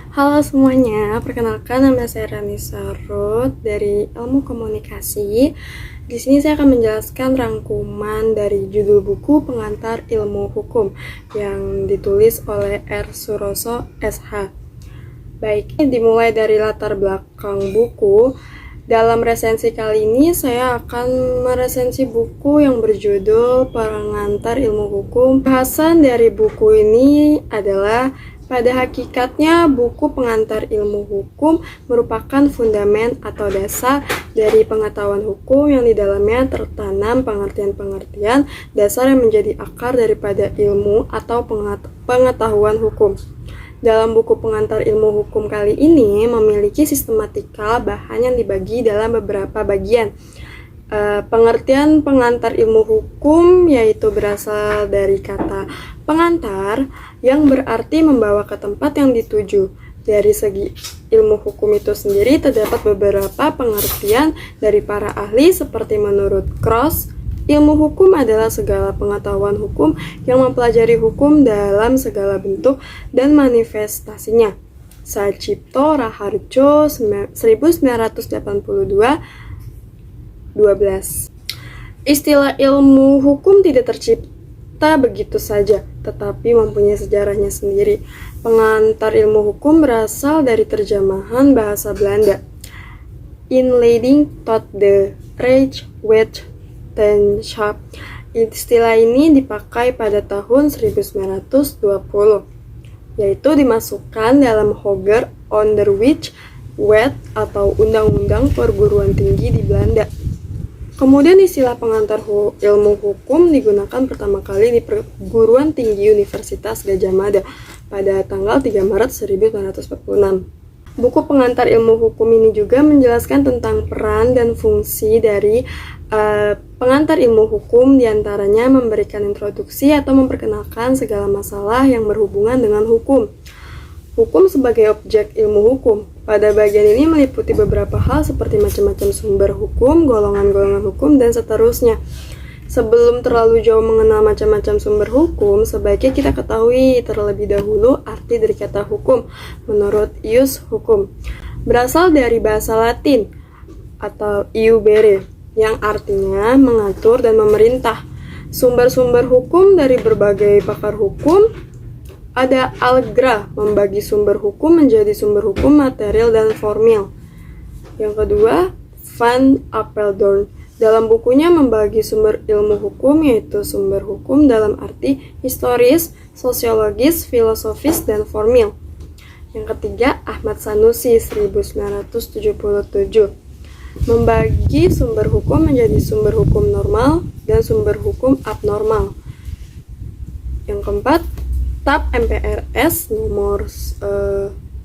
Halo semuanya, perkenalkan nama saya Ranisa Ruth dari Ilmu Komunikasi. Di sini saya akan menjelaskan rangkuman dari judul buku Pengantar Ilmu Hukum yang ditulis oleh R. Suroso, SH. Baik, dimulai dari latar belakang buku. Dalam resensi kali ini saya akan meresensi buku yang berjudul Pengantar Ilmu Hukum. Bahasan dari buku ini adalah pada hakikatnya, buku pengantar ilmu hukum merupakan fundamen atau dasar dari pengetahuan hukum yang di dalamnya tertanam pengertian-pengertian dasar yang menjadi akar daripada ilmu atau pengetahuan hukum. Dalam buku pengantar ilmu hukum kali ini memiliki sistematika bahan yang dibagi dalam beberapa bagian. Pengertian pengantar ilmu hukum yaitu berasal dari kata pengantar yang berarti membawa ke tempat yang dituju. Dari segi ilmu hukum itu sendiri terdapat beberapa pengertian dari para ahli seperti menurut Cross, ilmu hukum adalah segala pengetahuan hukum yang mempelajari hukum dalam segala bentuk dan manifestasinya. Sacipto Raharjo 1982 12. Istilah ilmu hukum tidak tercipta begitu saja, tetapi mempunyai sejarahnya sendiri. Pengantar ilmu hukum berasal dari terjemahan bahasa Belanda. Inleiding tot de Recht Wetenschap. Istilah ini dipakai pada tahun 1920, yaitu dimasukkan dalam Hoger Onderwijs Wet atau Undang-Undang Perguruan Tinggi di Belanda. Kemudian istilah pengantar ilmu hukum digunakan pertama kali di Perguruan Tinggi Universitas Gadjah Mada pada tanggal 3 Maret 1946. Buku pengantar ilmu hukum ini juga menjelaskan tentang peran dan fungsi dari pengantar ilmu hukum, diantaranya memberikan introduksi atau memperkenalkan segala masalah yang berhubungan dengan hukum. Hukum sebagai objek ilmu hukum. Pada bagian ini meliputi beberapa hal seperti macam-macam sumber hukum, golongan-golongan hukum, dan seterusnya. Sebelum terlalu jauh mengenal macam-macam sumber hukum, sebaiknya kita ketahui terlebih dahulu arti dari kata hukum. Menurut ius hukum, berasal dari bahasa Latin atau iubere, yang artinya mengatur dan memerintah. Sumber-sumber hukum dari berbagai pakar hukum. Ada Algra, membagi sumber hukum menjadi sumber hukum material dan formil. Yang kedua, Van Apeldoorn, dalam bukunya membagi sumber ilmu hukum, yaitu sumber hukum dalam arti historis, sosiologis, filosofis, dan formil. Yang ketiga, Ahmad Sanusi, 1977, membagi sumber hukum menjadi sumber hukum normal dan sumber hukum abnormal. Yang keempat, TAP MPRS nomor 20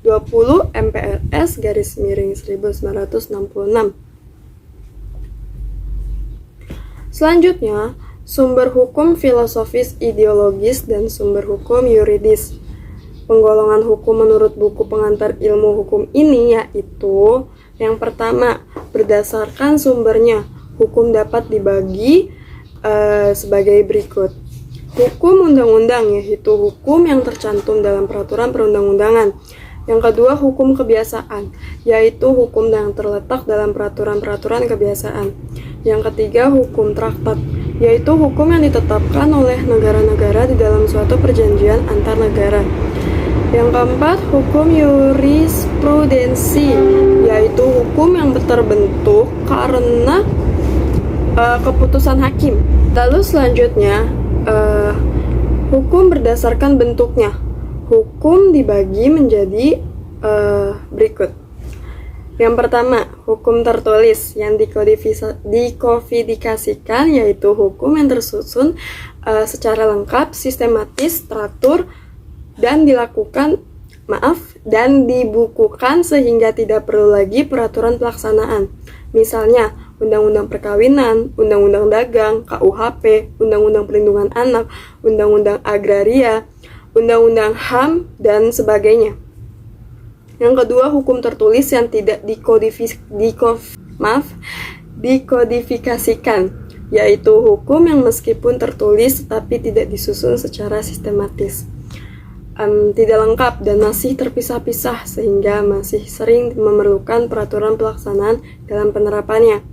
MPRS garis miring 1966. Selanjutnya, sumber hukum filosofis ideologis dan sumber hukum yuridis. Penggolongan hukum menurut buku pengantar ilmu hukum ini yaitu yang pertama, berdasarkan sumbernya, hukum dapat dibagi sebagai berikut. Hukum undang-undang, yaitu hukum yang tercantum dalam peraturan perundang-undangan. Yang kedua, hukum kebiasaan, yaitu hukum yang terletak dalam peraturan-peraturan kebiasaan. Yang ketiga, hukum traktat, yaitu hukum yang ditetapkan oleh negara-negara di dalam suatu perjanjian antar negara. Yang keempat, hukum jurisprudensi, yaitu hukum yang terbentuk karena keputusan hakim. Lalu selanjutnya, hukum berdasarkan bentuknya. Hukum dibagi menjadi berikut. Yang pertama, hukum tertulis yang dikodifikasikan, yaitu hukum yang tersusun secara lengkap, sistematis, teratur, dan dibukukan sehingga tidak perlu lagi peraturan pelaksanaan. Misalnya, Undang-Undang Perkawinan, Undang-Undang Dagang, KUHP, Undang-Undang Perlindungan Anak, Undang-Undang Agraria, Undang-Undang HAM, dan sebagainya. Yang kedua, hukum tertulis yang tidak dikodifikasikan, yaitu hukum yang meskipun tertulis tetapi tidak disusun secara sistematis. tidak lengkap dan masih terpisah-pisah sehingga masih sering memerlukan peraturan pelaksanaan dalam penerapannya.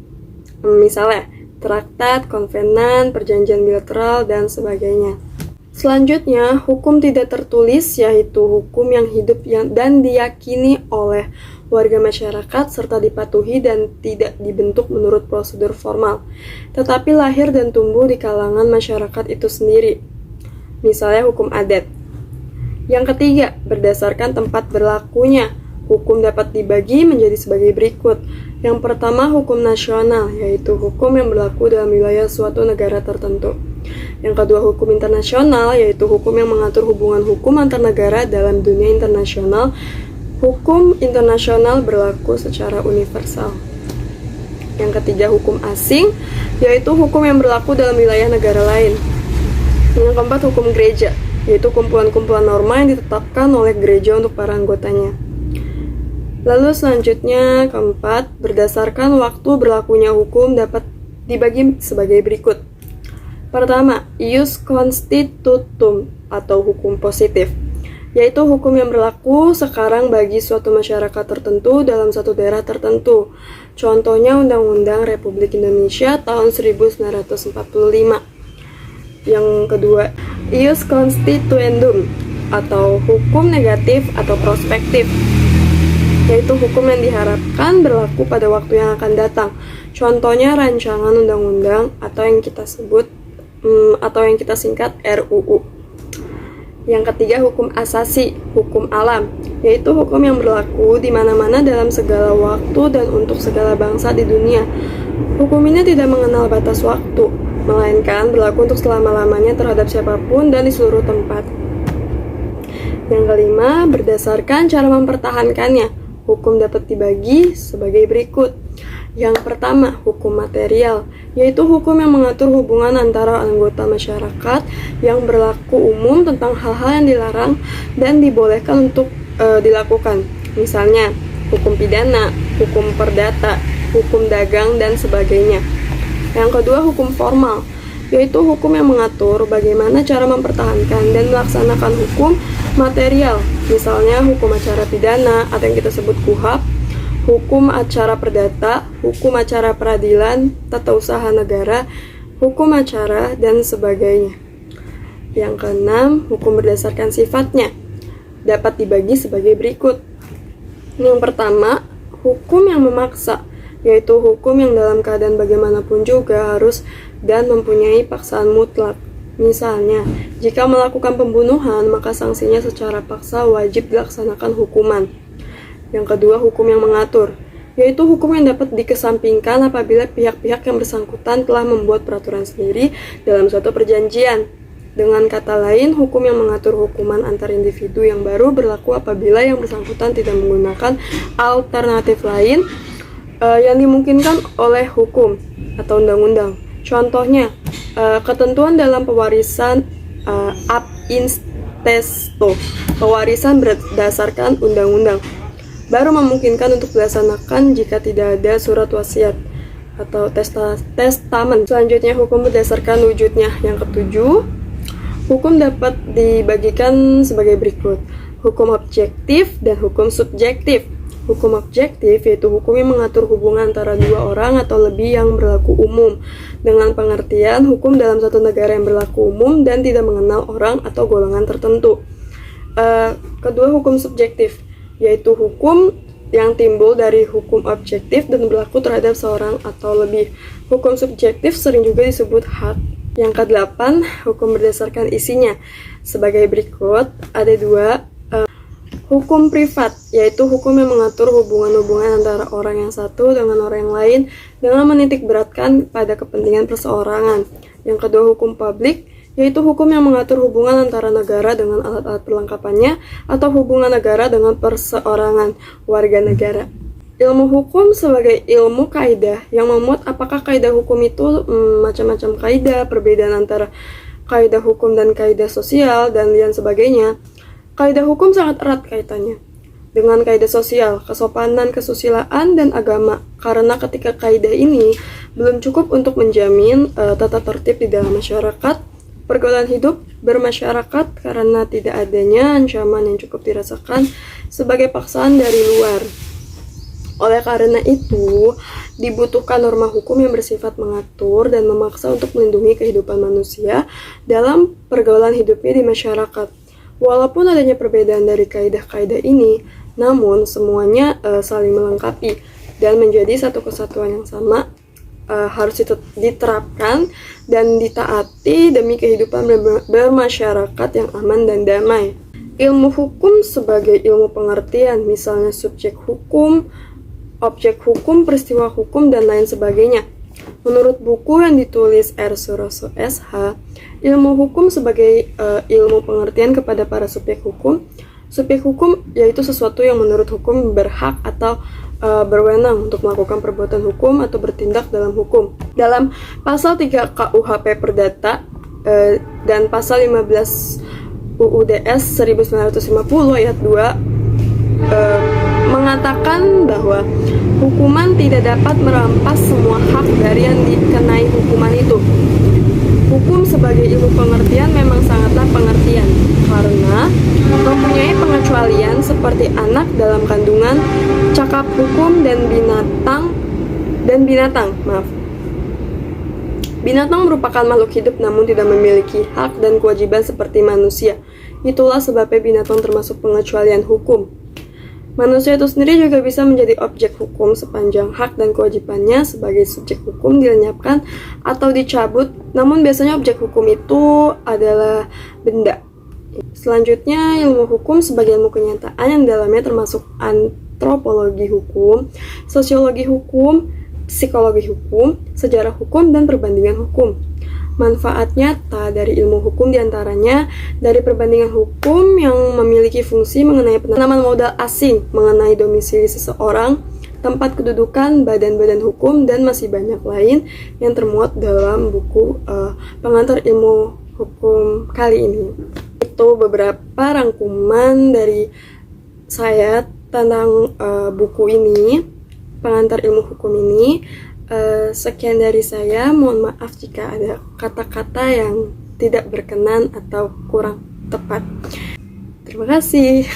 Misalnya, traktat, konvenan, perjanjian bilateral, dan sebagainya. Selanjutnya, hukum tidak tertulis yaitu hukum yang hidup dan diyakini oleh warga masyarakat serta dipatuhi dan tidak dibentuk menurut prosedur formal, tetapi lahir dan tumbuh di kalangan masyarakat itu sendiri. Misalnya hukum adat. Yang ketiga, berdasarkan tempat berlakunya, hukum dapat dibagi menjadi sebagai berikut. Yang pertama, hukum nasional, yaitu hukum yang berlaku dalam wilayah suatu negara tertentu. Yang kedua, hukum internasional, yaitu hukum yang mengatur hubungan hukum antar negara dalam dunia internasional. Hukum internasional berlaku secara universal. Yang ketiga, hukum asing, yaitu hukum yang berlaku dalam wilayah negara lain. Yang keempat, hukum gereja, yaitu kumpulan-kumpulan norma yang ditetapkan oleh gereja untuk para anggotanya. Lalu selanjutnya, keempat, berdasarkan waktu berlakunya hukum dapat dibagi sebagai berikut. Pertama, ius constitutum atau hukum positif, yaitu hukum yang berlaku sekarang bagi suatu masyarakat tertentu dalam satu daerah tertentu. Contohnya Undang-Undang Republik Indonesia tahun 1945. Yang kedua, ius constituendum atau hukum negatif atau prospektif, yaitu hukum yang diharapkan berlaku pada waktu yang akan datang. Contohnya rancangan undang-undang atau yang kita singkat RUU. Yang ketiga, hukum asasi, hukum alam, yaitu hukum yang berlaku di mana-mana dalam segala waktu dan untuk segala bangsa di dunia. Hukum ini tidak mengenal batas waktu, melainkan berlaku untuk selama-lamanya terhadap siapapun dan di seluruh tempat. Yang kelima, berdasarkan cara mempertahankannya, hukum dapat dibagi sebagai berikut. Yang pertama, hukum material, yaitu hukum yang mengatur hubungan antara anggota masyarakat yang berlaku umum tentang hal-hal yang dilarang dan dibolehkan untuk dilakukan. Misalnya, hukum pidana, hukum perdata, hukum dagang, dan sebagainya. Yang kedua, hukum formal, yaitu hukum yang mengatur bagaimana cara mempertahankan dan melaksanakan hukum material. Misalnya, hukum acara pidana atau yang kita sebut KUHP, hukum acara perdata, hukum acara peradilan, tata usaha negara, hukum acara, dan sebagainya. Yang keenam, hukum berdasarkan sifatnya dapat dibagi sebagai berikut. Yang pertama, hukum yang memaksa, yaitu hukum yang dalam keadaan bagaimanapun juga harus dan mempunyai paksaan mutlak. Misalnya, jika melakukan pembunuhan, maka sanksinya secara paksa wajib dilaksanakan hukuman. Yang kedua, hukum yang mengatur, yaitu hukum yang dapat dikesampingkan apabila pihak-pihak yang bersangkutan telah membuat peraturan sendiri dalam suatu perjanjian. Dengan kata lain, hukum yang mengatur hukuman antar individu yang baru berlaku apabila yang bersangkutan tidak menggunakan alternatif lain yang dimungkinkan oleh hukum atau undang-undang. Contohnya, ketentuan dalam pewarisan ab intesto, pewarisan berdasarkan undang-undang, baru memungkinkan untuk dilaksanakan jika tidak ada surat wasiat atau testamen. Selanjutnya, hukum berdasarkan wujudnya. Yang ketujuh, hukum dapat dibagikan sebagai berikut. Hukum objektif dan hukum subjektif. Hukum objektif yaitu hukum yang mengatur hubungan antara dua orang atau lebih yang berlaku umum, dengan pengertian hukum dalam satu negara yang berlaku umum dan tidak mengenal orang atau golongan tertentu. Kedua, hukum subjektif yaitu hukum yang timbul dari hukum objektif dan berlaku terhadap seorang atau lebih. Hukum subjektif sering juga disebut hak. Yang kedelapan, hukum berdasarkan isinya. Sebagai berikut, ada dua. Hukum privat, yaitu hukum yang mengatur hubungan-hubungan antara orang yang satu dengan orang yang lain dengan menitik beratkan pada kepentingan perseorangan. Yang kedua, hukum publik, yaitu hukum yang mengatur hubungan antara negara dengan alat-alat perlengkapannya atau hubungan negara dengan perseorangan warga negara. Ilmu hukum sebagai ilmu kaidah yang memuat apakah kaidah hukum itu macam-macam kaidah, perbedaan antara kaidah hukum dan kaidah sosial, dan lain sebagainya. Kaidah hukum sangat erat kaitannya dengan kaidah sosial, kesopanan, kesusilaan, dan agama, karena ketika kaidah ini belum cukup untuk menjamin tata tertib di dalam masyarakat, pergaulan hidup bermasyarakat karena tidak adanya ancaman yang cukup dirasakan sebagai paksaan dari luar. Oleh karena itu, dibutuhkan norma hukum yang bersifat mengatur dan memaksa untuk melindungi kehidupan manusia dalam pergaulan hidupnya di masyarakat. Walaupun adanya perbedaan dari kaidah-kaidah ini, namun semuanya saling melengkapi dan menjadi satu kesatuan yang sama, harus diterapkan dan ditaati demi kehidupan bermasyarakat yang aman dan damai. Ilmu hukum sebagai ilmu pengertian, misalnya subjek hukum, objek hukum, peristiwa hukum, dan lain sebagainya. Menurut buku yang ditulis R. Suroso SH, ilmu hukum sebagai ilmu pengertian kepada para subjek hukum. Subjek hukum yaitu sesuatu yang menurut hukum berhak atau berwenang untuk melakukan perbuatan hukum atau bertindak dalam hukum. Dalam pasal 3 KUHP Perdata dan pasal 15 UUDS 1950 ayat 2 mengatakan bahwa hukuman tidak dapat merampas semua hak dari yang dikenai hukuman itu. Hukum sebagai ilmu pengertian memang sangatlah pengertian karena mempunyai pengecualian seperti anak dalam kandungan, cakap hukum, dan binatang. Binatang merupakan makhluk hidup namun tidak memiliki hak dan kewajiban seperti manusia. Itulah sebabnya binatang termasuk pengecualian hukum. Manusia itu sendiri juga bisa menjadi objek hukum sepanjang hak dan kewajibannya sebagai subjek hukum dilenyapkan atau dicabut, namun biasanya objek hukum itu adalah benda. Selanjutnya, ilmu hukum sebagai ilmu kenyataan yang dalamnya termasuk antropologi hukum, sosiologi hukum, psikologi hukum, sejarah hukum, dan perbandingan hukum. Manfaat nyata dari ilmu hukum diantaranya dari perbandingan hukum yang memiliki fungsi mengenai penanaman modal asing, mengenai domisili seseorang, tempat kedudukan, badan-badan hukum, dan masih banyak lain yang termuat dalam buku pengantar ilmu hukum kali ini. Itu beberapa rangkuman dari saya tentang buku ini, pengantar ilmu hukum ini. Sekian dari saya, mohon maaf jika ada kata-kata yang tidak berkenan atau kurang tepat. Terima kasih.